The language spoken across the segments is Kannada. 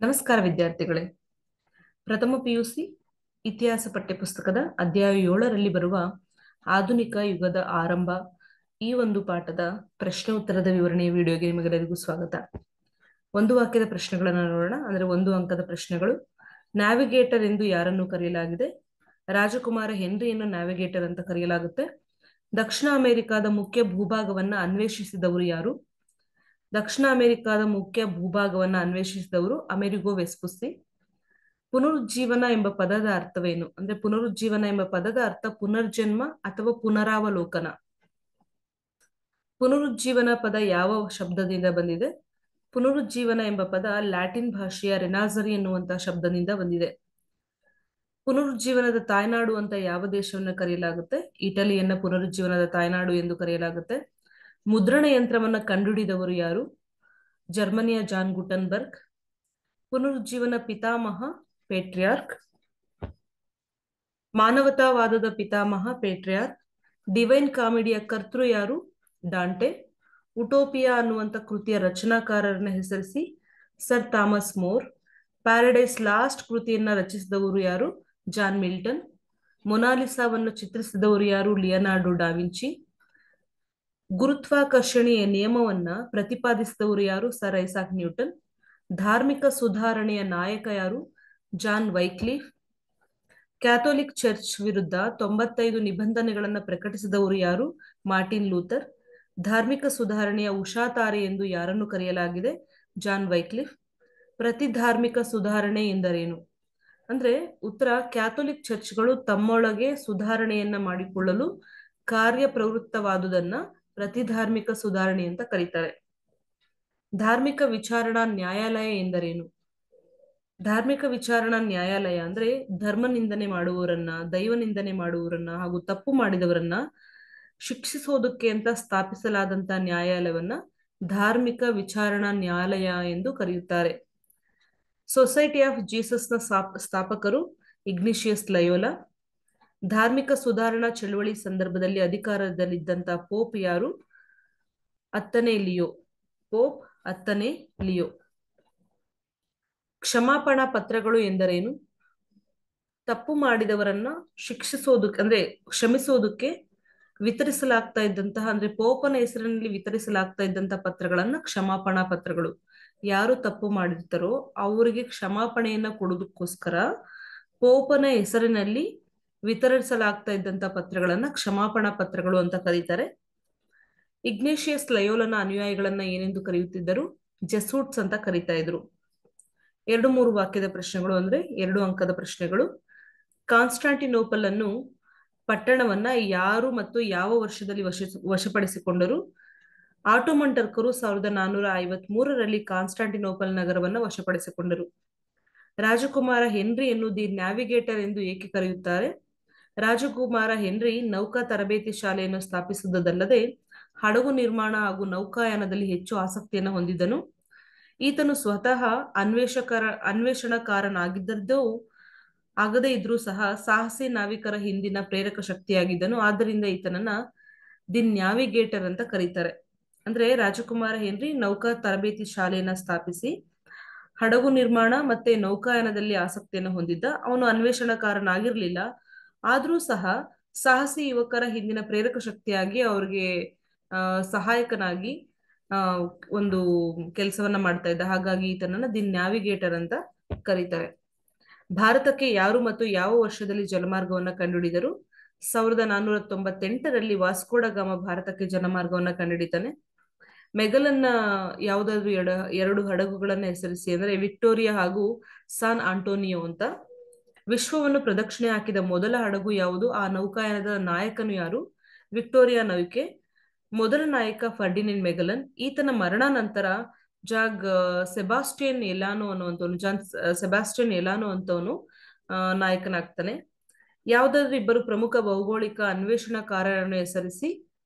ನಮಸ್ಕಾರ ವಿದ್ಯಾರ್ಥಿಗಳೇ. ಪ್ರಥಮ ಪಿಯುಸಿ ಇತಿಹಾಸ ಪಠ್ಯಪುಸ್ತಕದ ಅಧ್ಯಾಯ 7ರಲ್ಲಿ ಬರುವ ಆಧುನಿಕ ಯುಗದ ಆರಂಭ ಈ ಒಂದು ಪಾಠದ ಪ್ರಶ್ನೆ ಉತ್ತರದ ವಿವರಣೆಯ ವಿಡಿಯೋಗೆ ನಿಮಗೆಲ್ಲರಿಗೂ ಸ್ವಾಗತ. ಒಂದು ವಾಕ್ಯದ ಪ್ರಶ್ನೆಗಳನ್ನು ನೋಡೋಣ. ಅಂದ್ರೆ 1 ಅಂಕದ ಪ್ರಶ್ನೆಗಳು. ನ್ಯಾವಿಗೇಟರ್ ಎಂದು ಯಾರನ್ನು ಕರೆಯಲಾಗಿದೆ? ರಾಜಕುಮಾರ ಹೆನ್ರಿಯನ್ನು ನ್ಯಾವಿಗೇಟರ್ ಅಂತ ಕರೆಯಲಾಗುತ್ತೆ. ದಕ್ಷಿಣ ಅಮೆರಿಕಾದ ಮುಖ್ಯ ಭೂಭಾಗವನ್ನ ಅನ್ವೇಷಿಸಿದವರು ಯಾರು? ದಕ್ಷಿಣ ಅಮೆರಿಕಾದ ಮುಖ್ಯ ಭೂಭಾಗವನ್ನ ಅನ್ವೇಷಿಸಿದವರು ಅಮೆರಿಗೋ ವೆಸ್ಪುಸ್ಸಿ. ಪುನರುಜ್ಜೀವನ ಎಂಬ ಪದದ ಅರ್ಥವೇನು? ಅಂದ್ರೆ ಪುನರುಜ್ಜೀವನ ಎಂಬ ಪದದ ಅರ್ಥ ಪುನರ್ಜನ್ಮ ಅಥವಾ ಪುನರಾವಲೋಕನ. ಪುನರುಜ್ಜೀವನ ಪದ ಯಾವ ಶಬ್ದದಿಂದ ಬಂದಿದೆ? ಪುನರುಜ್ಜೀವನ ಎಂಬ ಪದ ಲ್ಯಾಟಿನ್ ಭಾಷೆಯ ರೆನಾಜರಿ ಎನ್ನುವಂತಹ ಶಬ್ದದಿಂದ ಬಂದಿದೆ. ಪುನರುಜ್ಜೀವನದ ತಾಯ್ನಾಡು ಅಂತ ಯಾವ ದೇಶವನ್ನು ಕರೆಯಲಾಗುತ್ತೆ? ಇಟಲಿಯನ್ನ ಪುನರುಜ್ಜೀವನದ ತಾಯ್ನಾಡು ಎಂದು ಕರೆಯಲಾಗುತ್ತೆ. ಮುದ್ರಣ ಯಂತ್ರವನ್ನ ಕಂಡುಹಿಡಿದವರು ಯಾರು? ಜರ್ಮನಿಯ ಜಾನ್ ಗುಟನ್ಬರ್ಗ್. ಪುನರುಜ್ಜೀವನ ಪಿತಾಮಹ ಪೇಟ್ರಿಯಾರ್ಕ್. ಮಾನವತಾವಾದದ ಪಿತಾಮಹ ಪೇಟ್ರಿಯಾರ್ಕ್. ಡಿವೈನ್ ಕಾಮಿಡಿಯ ಕರ್ತೃ ಯಾರು? ಡಾಂಟೆ. ಉಟೋಪಿಯಾ ಅನ್ನುವಂಥ ಕೃತಿಯ ರಚನಾಕಾರರನ್ನ ಹೆಸರಿಸಿ. Sir Thomas More. Paradise Lost ಕೃತಿಯನ್ನ ರಚಿಸಿದವರು ಯಾರು? John Milton. ಮೊನಾಲಿಸಾವನ್ನು ಚಿತ್ರಿಸಿದವರು ಯಾರು? Leonardo da Vinci. ಗುರುತ್ವಾಕರ್ಷಣೆಯ ನಿಯಮವನ್ನ ಪ್ರತಿಪಾದಿಸಿದವರು ಯಾರು? Sir Isaac Newton. ಧಾರ್ಮಿಕ ಸುಧಾರಣೆಯ ನಾಯಕ ಯಾರು? John Wycliffe. ಕ್ಯಾಥೋಲಿಕ್ ಚರ್ಚ್ ವಿರುದ್ಧ 95 ನಿಬಂಧನೆಗಳನ್ನು ಪ್ರಕಟಿಸಿದವರು ಯಾರು? Martin Luther. ಧಾರ್ಮಿಕ ಸುಧಾರಣೆಯ ಉಷಾತಾರೆ ಎಂದು ಯಾರನ್ನು ಕರೆಯಲಾಗಿದೆ? John Wycliffe. ಪ್ರತಿ ಧಾರ್ಮಿಕ ಸುಧಾರಣೆ ಎಂದರೇನು? ಅಂದ್ರೆ ಉತ್ತರ, ಕ್ಯಾಥೋಲಿಕ್ ಚರ್ಚ್ಗಳು ತಮ್ಮೊಳಗೆ ಸುಧಾರಣೆಯನ್ನ ಮಾಡಿಕೊಳ್ಳಲು ಕಾರ್ಯಪ್ರವೃತ್ತವಾದುದನ್ನ ಪ್ರತಿಧಾರ್ಮಿಕ ಸುಧಾರಣೆ ಅಂತ ಕರೀತಾರೆ. ಧಾರ್ಮಿಕ ವಿಚಾರಣಾ ನ್ಯಾಯಾಲಯ ಎಂದರೇನು? ಧಾರ್ಮಿಕ ವಿಚಾರಣಾ ನ್ಯಾಯಾಲಯ ಅಂದ್ರೆ ಧರ್ಮ ನಿಂದನೆ ಮಾಡುವವರನ್ನ, ದೈವ ನಿಂದನೆ ಮಾಡುವವರನ್ನ ಹಾಗೂ ತಪ್ಪು ಮಾಡಿದವರನ್ನ ಶಿಕ್ಷಿಸೋದಕ್ಕೆ ಅಂತ ಸ್ಥಾಪಿಸಲಾದಂತ ನ್ಯಾಯಾಲಯವನ್ನ ಧಾರ್ಮಿಕ ವಿಚಾರಣಾ ನ್ಯಾಯಾಲಯ ಎಂದು ಕರೆಯುತ್ತಾರೆ. ಸೊಸೈಟಿ ಆಫ್ ಜೀಸಸ್ನ ಸ್ಥಾಪಕರು ಇಗ್ನಿಷಿಯಸ್ ಲಯೋಲಾ. ಧಾರ್ಮಿಕ ಸುಧಾರಣಾ ಚಳವಳಿ ಸಂದರ್ಭದಲ್ಲಿ ಅಧಿಕಾರದಲ್ಲಿದ್ದಂತ ಪೋಪ್ ಯಾರು? 10ನೇ ಲಿಯೋ. ಪೋಪ್ 10ನೇ ಲಿಯೋ. ಕ್ಷಮಾಪಣಾ ಪತ್ರಗಳು ಎಂದರೇನು? ತಪ್ಪು ಮಾಡಿದವರನ್ನ ಶಿಕ್ಷಿಸೋದಕ್ಕೆ ಅಂದ್ರೆ ಕ್ಷಮಿಸೋದಕ್ಕೆ ವಿತರಿಸಲಾಗ್ತಾ ಇದ್ದಂತಹ, ಅಂದ್ರೆ ಪೋಪನ ಹೆಸರಿನಲ್ಲಿ ವಿತರಿಸಲಾಗ್ತಾ ಇದ್ದಂತಹ ಪತ್ರಗಳನ್ನ ಕ್ಷಮಾಪಣಾ ಪತ್ರಗಳು. ಯಾರು ತಪ್ಪು ಮಾಡಿರ್ತಾರೋ ಅವರಿಗೆ ಕ್ಷಮಾಪಣೆಯನ್ನ ಕೊಡೋದಕ್ಕೋಸ್ಕರ ಪೋಪನ ಹೆಸರಿನಲ್ಲಿ ವಿತರಿಸಲಾಗ್ತಾ ಇದ್ದಂತ ಪತ್ರಗಳನ್ನ ಕ್ಷಮಾಪಣಾ ಪತ್ರಗಳು ಅಂತ ಕರೀತಾರೆ. ಇಗ್ನೇಷಿಯಸ್ ಲಯೋಲನ ಅನುಯಾಯಿಗಳನ್ನ ಏನೆಂದು ಕರೆಯುತ್ತಿದ್ದರು? ಜೆಸೂಟ್ಸ್ ಅಂತ ಕರೀತಾ ಇದ್ರು. 2-3 ವಾಕ್ಯದ ಪ್ರಶ್ನೆಗಳು, ಅಂದ್ರೆ 2 ಅಂಕದ ಪ್ರಶ್ನೆಗಳು. ಕಾನ್ಸ್ಟಾಂಟಿನೋಪಲ್ ಅನ್ನು ಪಟ್ಟಣವನ್ನ ಯಾರು ಮತ್ತು ಯಾವ ವರ್ಷದಲ್ಲಿ ವಶಪಡಿಸಿಕೊಂಡರು? ಆಟೋಮನ್ ಟರ್ಕರು 1453ರಲ್ಲಿ ಕಾನ್ಸ್ಟಾಂಟಿನೋಪಲ್ ನಗರವನ್ನ ವಶಪಡಿಸಿಕೊಂಡರು. ರಾಜಕುಮಾರ ಹೆನ್ರಿಯನ್ನು ದಿ ನ್ಯಾವಿಗೇಟರ್ ಎಂದು ಏಕೆ ಕರೆಯುತ್ತಾರೆ? ರಾಜಕುಮಾರ ಹೆನ್ರಿ ನೌಕಾ ತರಬೇತಿ ಶಾಲೆಯನ್ನು ಸ್ಥಾಪಿಸುವುದಲ್ಲದೆ ಹಡಗು ನಿರ್ಮಾಣ ಹಾಗೂ ನೌಕಾಯಾನದಲ್ಲಿ ಹೆಚ್ಚು ಆಸಕ್ತಿಯನ್ನು ಹೊಂದಿದ್ದನು. ಈತನು ಸ್ವತಃ ಅನ್ವೇಷಣಕಾರನಾಗಿದ್ದದ್ದು ಆಗದೇ ಇದ್ರೂ ಸಹ ಸಾಹಸಿ ನಾವಿಕರ ಹಿಂದಿನ ಪ್ರೇರಕ ಶಕ್ತಿಯಾಗಿದ್ದನು. ಆದ್ದರಿಂದ ಈತನನ್ನ ದಿ ನ್ಯಾವಿಗೇಟರ್ ಅಂತ ಕರೀತಾರೆ. ಅಂದ್ರೆ ರಾಜಕುಮಾರ ಹೆನ್ರಿ ನೌಕಾ ತರಬೇತಿ ಶಾಲೆಯನ್ನ ಸ್ಥಾಪಿಸಿ ಹಡಗು ನಿರ್ಮಾಣ ಮತ್ತೆ ನೌಕಾಯಾನದಲ್ಲಿ ಆಸಕ್ತಿಯನ್ನು ಹೊಂದಿದ್ದ. ಅವನು ಅನ್ವೇಷಣಕಾರನಾಗಿರ್ಲಿಲ್ಲ, ಆದ್ರೂ ಸಹ ಸಾಹಸಿ ಯುವಕರ ಹಿಂದಿನ ಪ್ರೇರಕ ಶಕ್ತಿಯಾಗಿ ಅವ್ರಿಗೆ ಸಹಾಯಕನಾಗಿ ಒಂದು ಕೆಲಸವನ್ನ ಮಾಡ್ತಾ ಇದ್ದ. ಹಾಗಾಗಿ ಈತನನ್ನ ದಿ ನ್ಯಾವಿಗೇಟರ್ ಅಂತ ಕರೀತಾರೆ. ಭಾರತಕ್ಕೆ ಯಾರು ಮತ್ತು ಯಾವ ವರ್ಷದಲ್ಲಿ ಜಲಮಾರ್ಗವನ್ನ ಕಂಡುಹಿಡಿದರು? 1498ರಲ್ಲಿ ವಾಸ್ಕೋಡ ಗಾಮ ಭಾರತಕ್ಕೆ ಜಲಮಾರ್ಗವನ್ನ ಕಂಡುಹಿಡಿತಾನೆ. ಮೆಗಲನ್ನ ಯಾವುದಾದ್ರೂ 2 ಹಡಗುಗಳನ್ನ ಹೆಸರಿಸಿ, ಅಂದ್ರೆ ವಿಕ್ಟೋರಿಯಾ ಹಾಗೂ ಸಾನ್ ಆಂಟೋನಿಯೋ ಅಂತ. ವಿಶ್ವವನ್ನು ಪ್ರದಕ್ಷಿಣೆ ಹಾಕಿದ ಮೊದಲ ಹಡಗು ಯಾವುದು? ಆ ನೌಕಾಯಾನದ ನಾಯಕನು ಯಾರು? ವಿಕ್ಟೋರಿಯಾ ನೌಕೆ. ಮೊದಲ ನಾಯಕ ಫರ್ಡಿನೆಂಡ್ ಮೆಗಲನ್. ಈತನ ಮರಣ ನಂತರ ಜಾನ್ ಸೆಬಾಸ್ಟಿಯನ್ ಎಲಾನೋ ಅಂತವನು ನಾಯಕನಾಗ್ತಾನೆ. ಯಾವುದಾದ್ರೂ 2 ಪ್ರಮುಖ ಭೌಗೋಳಿಕ ಅನ್ವೇಷಣಾಕಾರರನ್ನು ಹೆಸರಿಸಿ.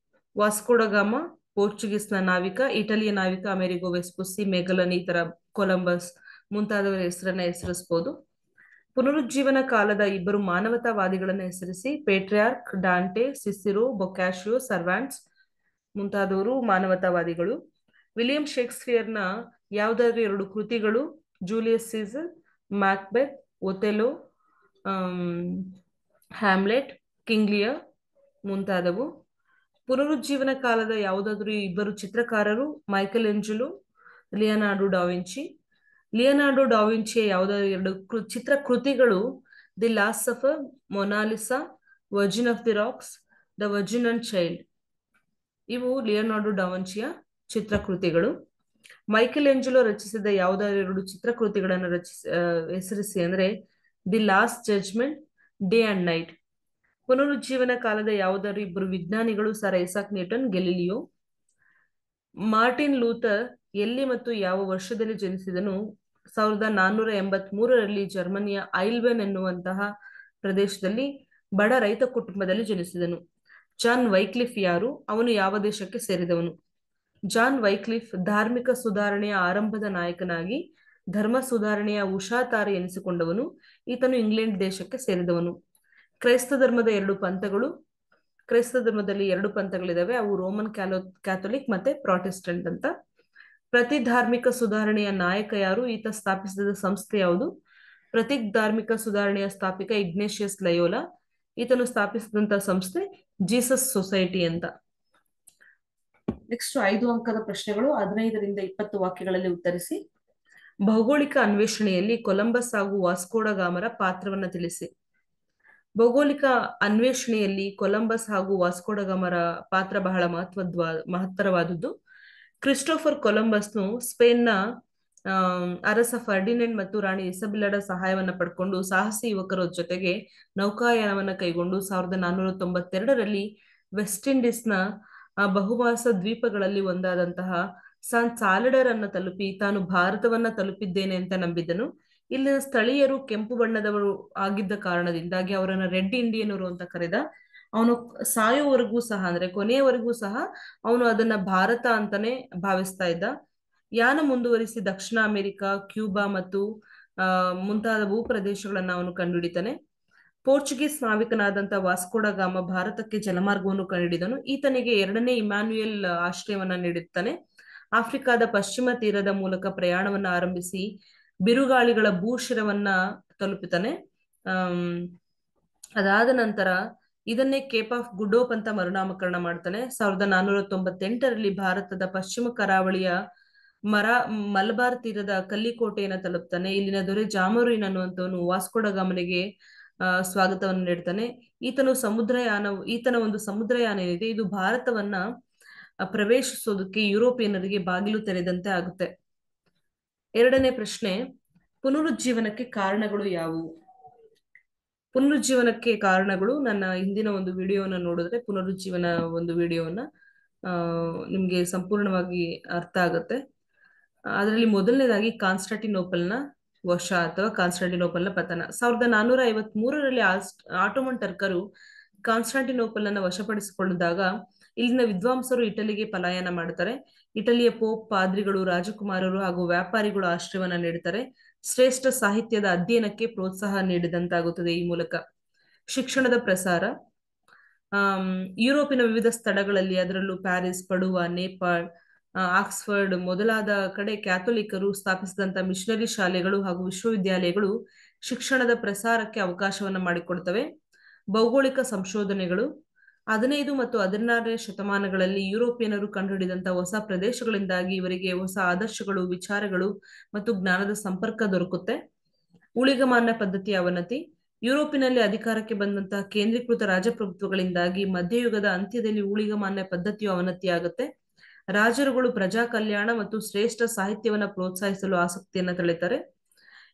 ವಾಸ್ಕೋಡ ಗಾಮ ಪೋರ್ಚುಗೀಸ್ನ ನಾವಿಕ, ಇಟಲಿಯ ನಾವಿಕ ಅಮೆರಿಗೋ ವೆಸ್ಪುಸ್ಸಿ, ಮೆಗಲನ್, ಈ ತರ ಕೊಲಂಬಸ್ ಮುಂತಾದವರ ಹೆಸರನ್ನ ಹೆಸರಿಸಬಹುದು. ಪುನರುಜ್ಜೀವನ ಕಾಲದ 2 ಮಾನವತಾವಾದಿಗಳನ್ನ ಹೆಸರಿಸಿ. ಪೇಟ್ರಿಯಾರ್ಕ್, ಡಾಂಟೆ, ಸಿಸಿರೋ, ಬೊಕ್ಯಾಶಿಯೋ, ಸರ್ವಾಂಟ್ಸ್ ಮುಂತಾದವರು ಮಾನವತಾವಾದಿಗಳು. ವಿಲಿಯಂ ಶೇಕ್ಸ್ಪಿಯರ್ನ ಯಾವುದಾದ್ರೂ 2 ಕೃತಿಗಳು Julius Caesar, Macbeth, Othello, Hamlet, King Lear ಮುಂತಾದವು. ಪುನರುಜ್ಜೀವನ ಕಾಲದ ಯಾವುದಾದ್ರೂ ಇಬ್ಬರು ಚಿತ್ರಕಾರರು Michelangelo, Leonardo da Vinci. Leonardo ಡಾವಿಂಚಿಯ ಯಾವುದಾದ್ರು ಎರಡು ಚಿತ್ರಕೃತಿಗಳು the Last Supper, Mona Lisa, Virgin of the Rocks, the Virgin and Child. ಇವು ಲಿಯನಾರ್ಡೋ ಡಾವಿಂಚಿಯ ಚಿತ್ರಕೃತಿಗಳು. ಮೈಕೆಲ್ ಎಂಜಲೋ ರಚಿಸಿದ ಯಾವುದಾದ್ರು ಎರಡು ಚಿತ್ರಕೃತಿಗಳನ್ನು ಹೆಸರಿಸಿ ಅಂದ್ರೆ the Last Judgment, Day and Night. ಪುನರುಜ್ಜೀವನ ಕಾಲದ ಯಾವುದಾದ್ರು ಇಬ್ಬರು ವಿಜ್ಞಾನಿಗಳು sir Isaac Newton, Galileo. Martin Luther ಎಲ್ಲಿ ಮತ್ತು ಯಾವ ವರ್ಷದಲ್ಲಿ ಜನಿಸಿದನು? 1483ರಲ್ಲಿ ಜರ್ಮನಿಯ ಐಲ್ವೆನ್ ಎನ್ನುವಂತಹ ಪ್ರದೇಶದಲ್ಲಿ ಬಡ ರೈತ ಕುಟುಂಬದಲ್ಲಿ ಜನಿಸಿದನು. ಜಾನ್ ವೈಕ್ಲಿಫ್ ಯಾರು? ಅವನು ಯಾವ ದೇಶಕ್ಕೆ ಸೇರಿದವನು? ಜಾನ್ ವೈಕ್ಲಿಫ್ ಧಾರ್ಮಿಕ ಸುಧಾರಣೆಯ ಆರಂಭದ ನಾಯಕನಾಗಿ ಧರ್ಮ ಸುಧಾರಣೆಯ ಉಷಾತಾರೆ ಎನಿಸಿಕೊಂಡವನು. ಈತನು ಇಂಗ್ಲೆಂಡ್ ದೇಶಕ್ಕೆ ಸೇರಿದವನು. ಕ್ರೈಸ್ತ ಧರ್ಮದ ಎರಡು ಪಂಥಗಳು. ಕ್ರೈಸ್ತ ಧರ್ಮದಲ್ಲಿ ಎರಡು ಪಂಥಗಳಿದಾವೆ, ಅವು ರೋಮನ್ ಕ್ಯಾಥೋಲಿಕ್ ಮತ್ತೆ ಪ್ರಾಟೆಸ್ಟೆಂಟ್ ಅಂತ. ಪ್ರತಿ ಧಾರ್ಮಿಕ ಸುಧಾರಣೆಯ ನಾಯಕ ಯಾರು? ಈತ ಸ್ಥಾಪಿಸಿದ ಸಂಸ್ಥೆ ಯಾವುದು? ಪ್ರತಿ ಧಾರ್ಮಿಕ ಸುಧಾರಣೆಯ ಸ್ಥಾಪಿಕ ಇಗ್ನೇಷಿಯಸ್ ಲಯೋಲಾ. ಈತನು ಸ್ಥಾಪಿಸಿದಂತ ಸಂಸ್ಥೆ ಜೀಸಸ್ ಸೊಸೈಟಿ ಅಂತ. ನೆಕ್ಸ್ಟ್ 5 ಅಂಕದ ಪ್ರಶ್ನೆಗಳು, 15ರಿಂದ 20 ವಾಕ್ಯಗಳಲ್ಲಿ ಉತ್ತರಿಸಿ. ಭೌಗೋಳಿಕ ಅನ್ವೇಷಣೆಯಲ್ಲಿ ಕೊಲಂಬಸ್ ಹಾಗೂ ವಾಸ್ಕೋಡ ಗಾಮರ ಪಾತ್ರವನ್ನ ತಿಳಿಸಿ. ಭೌಗೋಳಿಕ ಅನ್ವೇಷಣೆಯಲ್ಲಿ ಕೊಲಂಬಸ್ ಹಾಗೂ ವಾಸ್ಕೋಡ ಗಾಮರ ಪಾತ್ರ ಬಹಳ ಮಹತ್ತರವಾದದ್ದು. ಕ್ರಿಸ್ಟೋಫರ್ ಕೊಲಂಬಸ್ನು ಸ್ಪೇನ್ನ ಅರಸ ಫರ್ಡಿನೆಂಡ್ ಮತ್ತು ರಾಣಿ ಇಸಬೆಲ್ಲಳ ಸಹಾಯವನ್ನ ಪಡ್ಕೊಂಡು ಸಾಹಸಿ ಯುವಕರ ಜೊತೆಗೆ ನೌಕಾಯಾನವನ್ನ ಕೈಗೊಂಡು 1492ರಲ್ಲಿ ವೆಸ್ಟ್ ಇಂಡೀಸ್ನ ಬಹುಮಾಸ ದ್ವೀಪಗಳಲ್ಲಿ ಒಂದಾದಂತಹ ಸಾನ್ ಸಾಲಡರ್ ಅನ್ನ ತಲುಪಿ ತಾನು ಭಾರತವನ್ನ ತಲುಪಿದ್ದೇನೆ ಅಂತ ನಂಬಿದ್ದನು. ಇಲ್ಲಿನ ಸ್ಥಳೀಯರು ಕೆಂಪು ಬಣ್ಣದವರು ಆಗಿದ್ದ ಕಾರಣದಿಂದಾಗಿ ಅವರನ್ನ ರೆಡ್ ಇಂಡಿಯನರು ಅಂತ ಕರೆದ. ಅವನು ಸಾಯೋವರೆಗೂ ಸಹ ಅಂದ್ರೆ ಕೊನೆಯವರೆಗೂ ಸಹ ಅವನು ಅದನ್ನ ಭಾರತ ಅಂತಾನೆ ಭಾವಿಸ್ತಾ ಇದ್ದ. ಯಾನ ಮುಂದುವರಿಸಿ ದಕ್ಷಿಣ ಅಮೆರಿಕ, ಕ್ಯೂಬಾ ಮತ್ತು ಮುಂತಾದ ಭೂಪ್ರದೇಶಗಳನ್ನ ಅವನು ಕಂಡುಹಿಡಿತಾನೆ. ಪೋರ್ಚುಗೀಸ್ ನಾವಿಕನಾದಂತ ವಾಸ್ಕೋಡ ಗಾಮ ಭಾರತಕ್ಕೆ ಜಲಮಾರ್ಗವನ್ನು ಕಂಡುಹಿಡಿದನು. ಈತನಿಗೆ 2ನೇ ಇಮ್ಯಾನ್ಯುಯಲ್ ಆಶ್ರಯವನ್ನ ನೀಡುತ್ತಾನೆ. ಆಫ್ರಿಕಾದ ಪಶ್ಚಿಮ ತೀರದ ಮೂಲಕ ಪ್ರಯಾಣವನ್ನ ಆರಂಭಿಸಿ ಬಿರುಗಾಳಿಗಳ ಭೂಶಿರವನ್ನ ತಲುಪುತ್ತಾನೆ. ಅದಾದ ನಂತರ ಇದನ್ನೇ ಕೇಪ್ ಆಫ್ ಗುಡ್ ಹೋಪ್ ಅಂತ ಮರುನಾಮಕರಣ ಮಾಡ್ತಾನೆ. 1498ರಲ್ಲಿ ಭಾರತದ ಪಶ್ಚಿಮ ಕರಾವಳಿಯ ಮಲಬಾರ್ ತೀರದ ಕಲ್ಲಿಕೋಟೆಯನ್ನ ತಲುಪ್ತಾನೆ. ಇಲ್ಲಿನ ದೊರೆ ಜಾಮೋರಿನ್ ಅನ್ನುವಂಥವನು ವಾಸ್ಕೋಡ ಗಾಮನಿಗೆ ಸ್ವಾಗತವನ್ನು ನೀಡ್ತಾನೆ. ಈತನ ಒಂದು ಸಮುದ್ರಯಾನ ಏನಿದೆ ಇದು ಭಾರತವನ್ನ ಪ್ರವೇಶಿಸೋದಕ್ಕೆ ಯುರೋಪಿಯನ್ನರಿಗೆ ಬಾಗಿಲು ತೆರೆದಂತೆ ಆಗುತ್ತೆ. 2ನೇ ಪ್ರಶ್ನೆ, ಪುನರುಜ್ಜೀವನಕ್ಕೆ ಕಾರಣಗಳು ಯಾವುವು? ಪುನರುಜ್ಜೀವನಕ್ಕೆ ಕಾರಣಗಳು ನನ್ನ ಹಿಂದಿನ ಒಂದು ವಿಡಿಯೋನ ನೋಡಿದ್ರೆ ಪುನರುಜ್ಜೀವನ ಒಂದು ವಿಡಿಯೋನ ನಿಮ್ಗೆ ಸಂಪೂರ್ಣವಾಗಿ ಅರ್ಥ ಆಗುತ್ತೆ. ಅದರಲ್ಲಿ ಮೊದಲನೇದಾಗಿ ಕಾನ್ಸ್ಟಾಂಟಿನೋಪಲ್ನ ವಶ ಅಥವಾ ಕಾನ್ಸ್ಟಾಂಟಿನೋಪಲ್ನ ಪತನ. 1453ರಲ್ಲಿ ಆಟೋಮನ್ ಟರ್ಕರು ಕಾನ್ಸ್ಟಾಂಟಿನೋಪಲ್ ಅನ್ನ ವಶಪಡಿಸಿಕೊಂಡಾಗ ಇಲ್ಲಿನ ವಿದ್ವಾಂಸರು ಇಟಲಿಗೆ ಪಲಾಯನ ಮಾಡ್ತಾರೆ. ಇಟಲಿಯ ಪೋಪ್, ಪಾದ್ರಿಗಳು, ರಾಜಕುಮಾರರು ಹಾಗೂ ವ್ಯಾಪಾರಿಗಳು ಆಶ್ರಯವನ್ನ ನೀಡುತ್ತಾರೆ. ಶ್ರೇಷ್ಠ ಸಾಹಿತ್ಯದ ಅಧ್ಯಯನಕ್ಕೆ ಪ್ರೋತ್ಸಾಹ ನೀಡಿದಂತಾಗುತ್ತದೆ ಈ ಮೂಲಕ. ಶಿಕ್ಷಣದ ಪ್ರಸಾರ, ಯುರೋಪಿನ ವಿವಿಧ ಸ್ಥಳಗಳಲ್ಲಿ ಅದರಲ್ಲೂ ಪ್ಯಾರಿಸ್, ಪಡುವಾ, ನೇಪಾಳ್, ಆಕ್ಸ್ಫರ್ಡ್ ಮೊದಲಾದ ಕಡೆ ಕ್ಯಾಥೋಲಿಕರು ಸ್ಥಾಪಿಸಿದಂತ ಮಿಷನರಿ ಶಾಲೆಗಳು ಹಾಗೂ ವಿಶ್ವವಿದ್ಯಾಲಯಗಳು ಶಿಕ್ಷಣದ ಪ್ರಸಾರಕ್ಕೆ ಅವಕಾಶವನ್ನ ಮಾಡಿಕೊಡ್ತವೆ. ಭೌಗೋಳಿಕ ಸಂಶೋಧನೆಗಳು, 15 ಮತ್ತು 16ನೇ ಶತಮಾನಗಳಲ್ಲಿ ಯುರೋಪಿಯನರು ಕಂಡುಹಿಡಿದಂತಹ ಹೊಸ ಪ್ರದೇಶಗಳಿಂದಾಗಿ ಇವರಿಗೆ ಹೊಸ ಆದರ್ಶಗಳು, ವಿಚಾರಗಳು ಮತ್ತು ಜ್ಞಾನದ ಸಂಪರ್ಕ ದೊರಕುತ್ತೆ. ಊಳಿಗಮಾನ್ಯ ಪದ್ಧತಿಯ ಅವನತಿ, ಯುರೋಪಿನಲ್ಲಿ ಅಧಿಕಾರಕ್ಕೆ ಬಂದಂತಹ ಕೇಂದ್ರೀಕೃತ ರಾಜಪ್ರಭುತ್ವಗಳಿಂದಾಗಿ ಮಧ್ಯಯುಗದ ಅಂತ್ಯದಲ್ಲಿ ಊಳಿಗಮಾನ್ಯ ಪದ್ಧತಿಯು ಅವನತಿಯಾಗುತ್ತೆ. ರಾಜರುಗಳು ಪ್ರಜಾ ಕಲ್ಯಾಣ ಮತ್ತು ಶ್ರೇಷ್ಠ ಸಾಹಿತ್ಯವನ್ನ ಪ್ರೋತ್ಸಾಹಿಸಲು ಆಸಕ್ತಿಯನ್ನ ತಳೆತಾರೆ.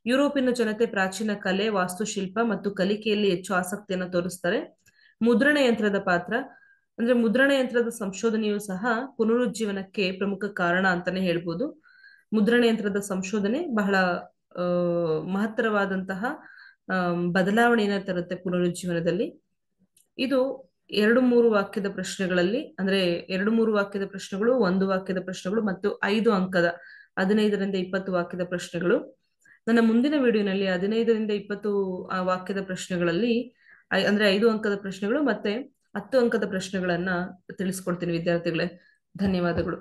ಯುರೋಪಿನ ಜನತೆ ಪ್ರಾಚೀನ ಕಲೆ, ವಾಸ್ತುಶಿಲ್ಪ ಮತ್ತು ಕಲಿಕೆಯಲ್ಲಿ ಹೆಚ್ಚು ಆಸಕ್ತಿಯನ್ನು ತೋರಿಸ್ತಾರೆ. ಮುದ್ರಣ ಯಂತ್ರದ ಪಾತ್ರ, ಅಂದ್ರೆ ಮುದ್ರಣ ಯಂತ್ರದ ಸಂಶೋಧನೆಯು ಸಹ ಪುನರುಜ್ಜೀವನಕ್ಕೆ ಪ್ರಮುಖ ಕಾರಣ ಅಂತಾನೆ ಹೇಳ್ಬೋದು. ಮುದ್ರಣ ಯಂತ್ರದ ಸಂಶೋಧನೆ ಬಹಳ ಮಹತ್ತರವಾದಂತಹ ಬದಲಾವಣೆಯನ್ನ ತರುತ್ತೆ ಪುನರುಜ್ಜೀವನದಲ್ಲಿ. ಇದು 2-3 ವಾಕ್ಯದ ಪ್ರಶ್ನೆಗಳಲ್ಲಿ, ಅಂದ್ರೆ 2-3 ವಾಕ್ಯದ ಪ್ರಶ್ನೆಗಳು, 1 ವಾಕ್ಯದ ಪ್ರಶ್ನೆಗಳು ಮತ್ತು 5 ಅಂಕದ 15ರಿಂದ 20 ವಾಕ್ಯದ ಪ್ರಶ್ನೆಗಳು. ನನ್ನ ಮುಂದಿನ ವಿಡಿಯೋನಲ್ಲಿ 15ರಿಂದ 20 ವಾಕ್ಯದ ಪ್ರಶ್ನೆಗಳಲ್ಲಿ ಅಂದ್ರೆ 5 ಅಂಕದ ಪ್ರಶ್ನೆಗಳು ಮತ್ತೆ 10 ಅಂಕದ ಪ್ರಶ್ನೆಗಳನ್ನ ತಿಳಿಸ್ಕೊಡ್ತೀನಿ ವಿದ್ಯಾರ್ಥಿಗಳೇ. ಧನ್ಯವಾದಗಳು.